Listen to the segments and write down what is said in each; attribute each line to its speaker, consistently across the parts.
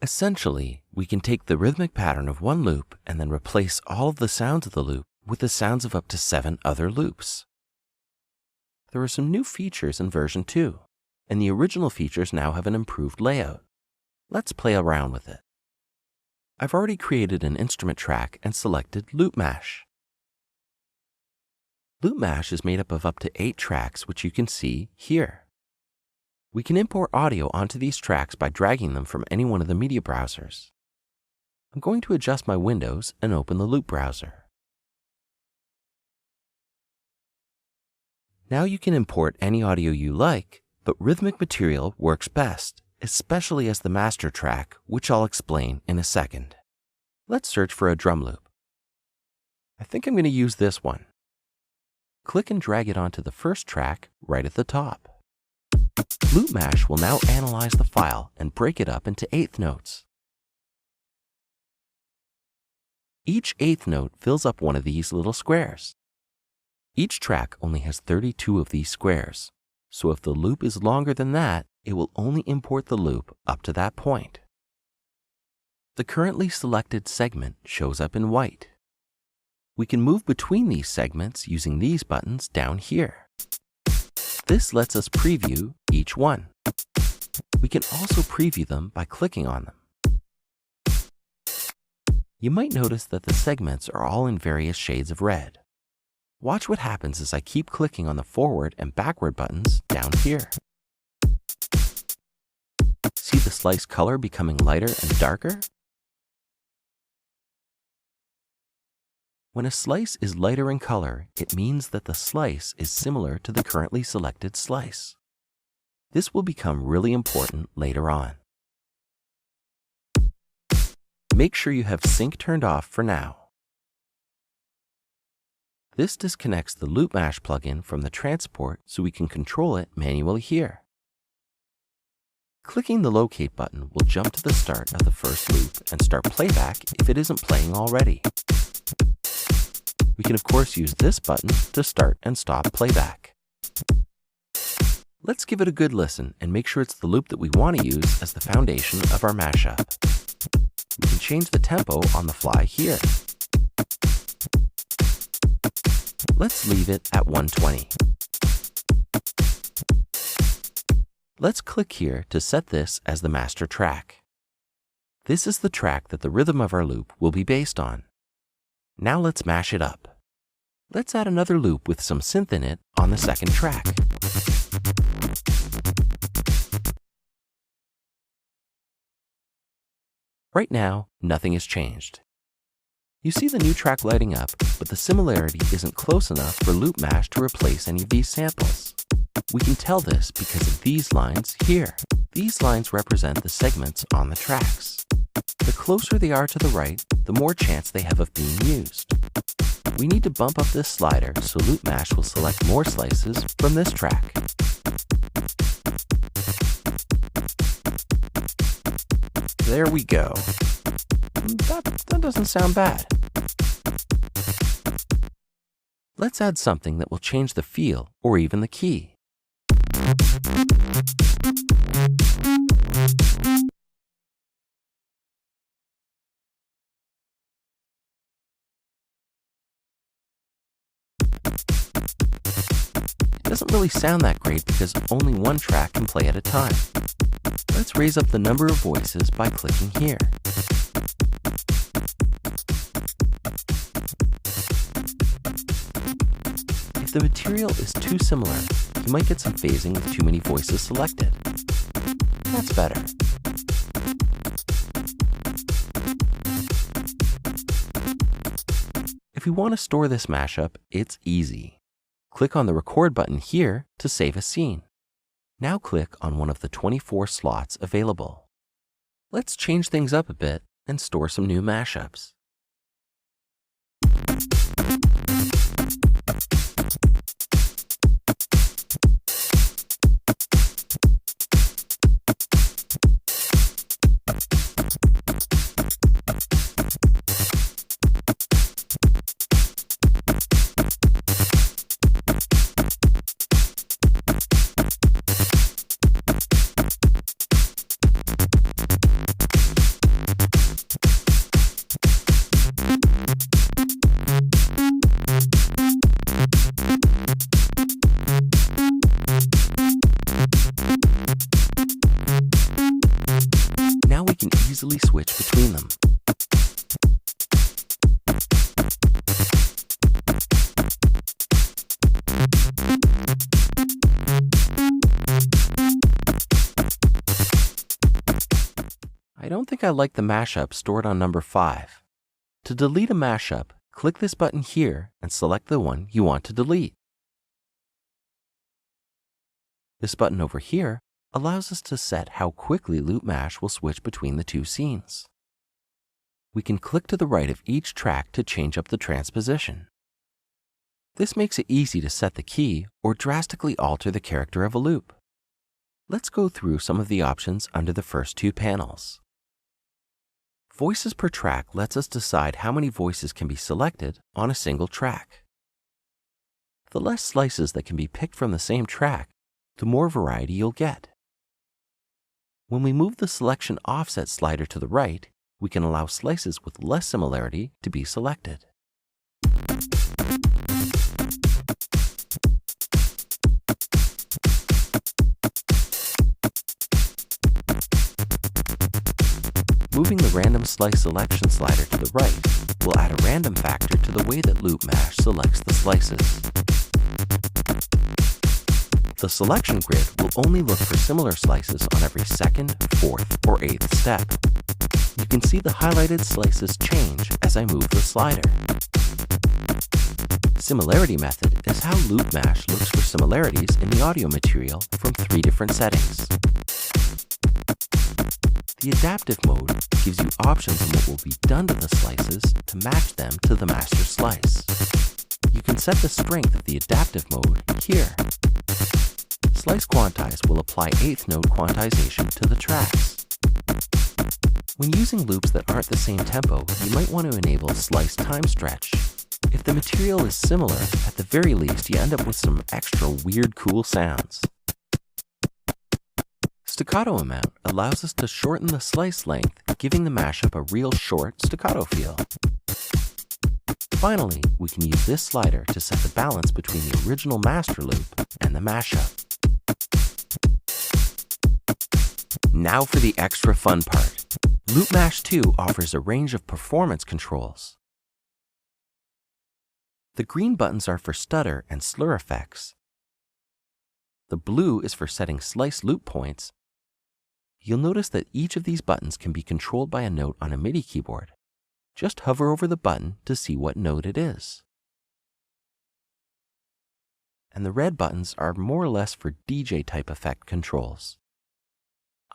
Speaker 1: Essentially, we can take the rhythmic pattern of one loop and then replace all of the sounds of the loop with the sounds of up to 7 other loops. There are some new features in version 2, and the original features now have an improved layout. Let's play around with it. I've already created an instrument track and selected Loop Mash. Loop Mash is made up of to 8 tracks, which you can see here. We can import audio onto these tracks by dragging them from any one of the media browsers. I'm going to adjust my windows and open the Loop browser. Now you can import any audio you like, but rhythmic material works best, especially as the master track, which I'll explain in a second. Let's search for a drum loop. I think I'm going to use this one. Click and drag it onto the first track right at the top. Loop Mash will now analyze the file and break it up into 1/8 notes. Each 1/8 note fills up one of these little squares. Each track only has 32 of these squares, so if the loop is longer than that, it will only import the loop up to that point. The currently selected segment shows up in white. We can move between these segments using these buttons down here. This lets us preview each one. We can also preview them by clicking on them. You might notice that the segments are all in various shades of red. Watch what happens as I keep clicking on the forward and backward buttons down here. See the slice color becoming lighter and darker? When a slice is lighter in color, it means that the slice is similar to the currently selected slice. This will become really important later on. Make sure you have sync turned off for now. This disconnects the Loop Mash plugin from the transport so we can control it manually here. Clicking the Locate button will jump to the start of the first loop and start playback if it isn't playing already. We can of course use this button to start and stop playback. Let's give it a good listen and make sure it's the loop that we want to use as the foundation of our mashup. We can change the tempo on the fly here. Let's leave it at 120. Let's click here to set this as the master track. This is the track that the rhythm of our loop will be based on. Now let's mash it up. Let's add another loop with some synth in it on the second track. Right now, nothing has changed. You see the new track lighting up, but the similarity isn't close enough for Loop Mash to replace any of these samples. We can tell this because of these lines here. These lines represent the segments on the tracks. The closer they are to the right, the more chance they have of being used. We need to bump up this slider so Loop Mash will select more slices from this track. There we go. That doesn't sound bad. Let's add something that will change the feel or even the key. It doesn't really sound that great because only one track can play at a time. Let's raise up the number of voices by clicking here. If the material is too similar, you might get some phasing with too many voices selected. That's better. If we want to store this mashup, it's easy. Click on the Record button here to save a scene. Now click on one of the 24 slots available. Let's change things up a bit and store some new mashups. easily switch between them. I don't think I like the mashup stored on number 5. To delete a mashup, click this button here and select the one you want to delete. This button over here allows us to set how quickly Loop Mash will switch between the two scenes. We can click to the right of each track to change up the transposition. This makes it easy to set the key or drastically alter the character of a loop. Let's go through some of the options under the first two panels. Voices per track lets us decide how many voices can be selected on a single track. The less slices that can be picked from the same track, the more variety you'll get. When we move the selection offset slider to the right, we can allow slices with less similarity to be selected. Moving the random slice selection slider to the right will add a random factor to the way that Loop Mash selects the slices. The selection grid will only look for similar slices on every second, fourth, or 8th step. You can see the highlighted slices change as I move the slider. Similarity method is how Loop Mash looks for similarities in the audio material from 3 different settings. The adaptive mode gives you options on what will be done to the slices to match them to the master slice. You can set the strength of the adaptive mode here. Slice Quantize will apply 8th note quantization to the tracks. When using loops that aren't the same tempo, you might want to enable Slice Time Stretch. If the material is similar, at the very least you end up with some extra weird cool sounds. Staccato amount allows us to shorten the slice length, giving the mashup a real short staccato feel. Finally, we can use this slider to set the balance between the original master loop and the mashup. Now for the extra fun part. Loop Mash 2 offers a range of performance controls. The green buttons are for stutter and slur effects. The blue is for setting slice loop points. You'll notice that each of these buttons can be controlled by a note on a MIDI keyboard. Just hover over the button to see what note it is. And the red buttons are more or less for DJ type effect controls.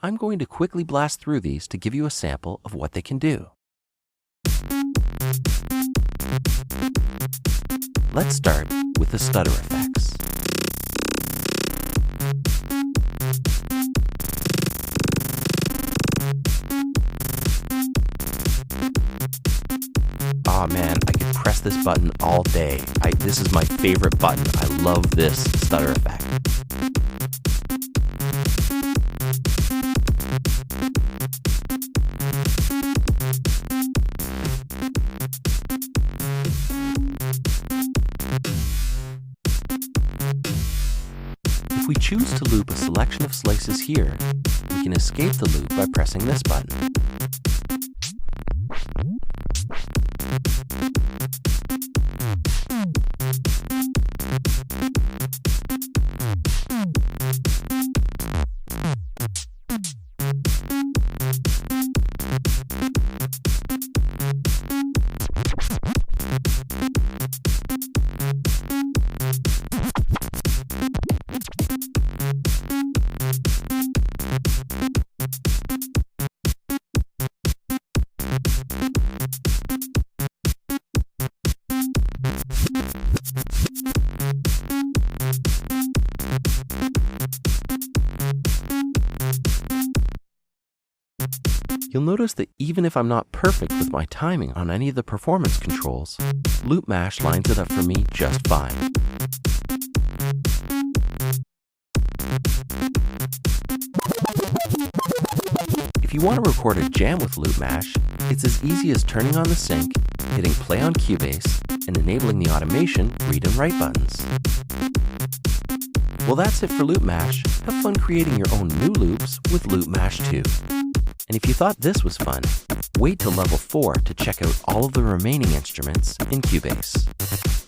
Speaker 1: I'm going to quickly blast through these to give you a sample of what they can do. Let's start with the stutter effects. Oh man, I could press this button all day. This is my favorite button. I love this stutter effect. If we choose to loop a selection of slices here, we can escape the loop by pressing this button. You'll notice that even if I'm not perfect with my timing on any of the performance controls, Loop Mash lines it up for me just fine. If you want to record a jam with Loop Mash, it's as easy as turning on the sync, hitting play on Cubase, and enabling the automation read and write buttons. Well, that's it for Loop Mash. Have fun creating your own new loops with Loop Mash 2. And if you thought this was fun, wait till level 4 to check out all of the remaining instruments in Cubase.